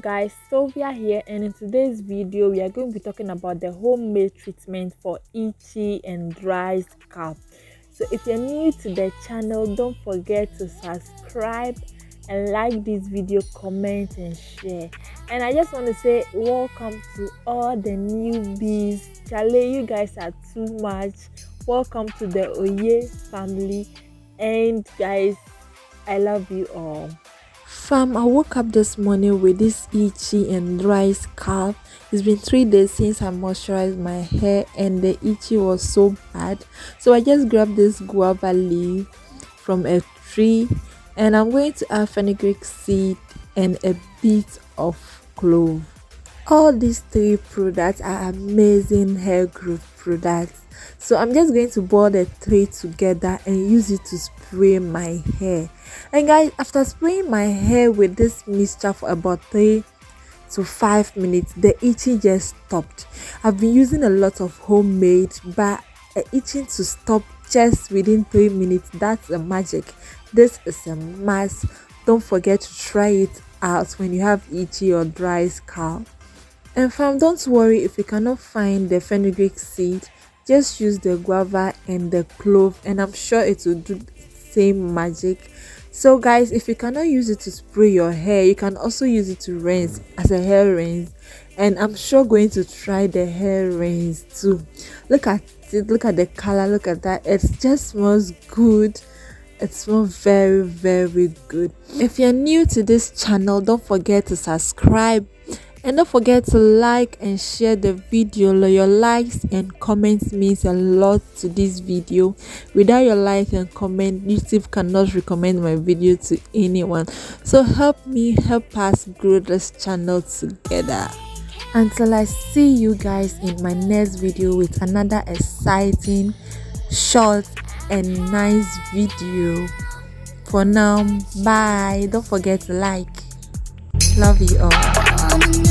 guys, Sylvia here, and in today's video we are going to be talking about the homemade treatment for itchy and dry scalp. So if you're new to the channel, don't forget to subscribe and like this video, comment and share. And I just want to say welcome to all the newbies. Charlie, you guys are too much. Welcome to the Oye family, and guys, I love you all. Fam, I woke up this morning with this itchy and dry scalp. It's been 3 days since I moisturized my hair and the itchy was so bad. So I just grabbed this guava leaf from a tree and I'm going to add fenugreek seed and a bit of clove. All these 3 products are amazing hair growth products. So I'm just going to boil the 3 together and use it to spray my hair. And guys, after spraying my hair with this mixture for about 3 to 5 minutes, the itching just stopped. I've been using a lot of homemade, but itching to stop just within 3 minutes, that's a magic. This is a must. Don't forget to try it out when you have itchy or dry scalp. And fam, don't worry if you cannot find the fenugreek seed. Just use the guava and the clove and I'm sure it will do the same magic. So guys, if you cannot use it to spray your hair, you can also use it to rinse as a hair rinse, and I'm sure going to try the hair rinse too. Look at it, look at the color, look at that. It just smells good. It smells very, very good. If you're new to this channel, don't forget to subscribe. And don't forget to like and share the video. Your likes and comments means a lot to this video. Without your likes and comment, YouTube cannot recommend my video to anyone. So help me, help us grow this channel together. Until I see you guys in my next video with another exciting, short and nice video. For now, bye. Don't forget to like. Love you all.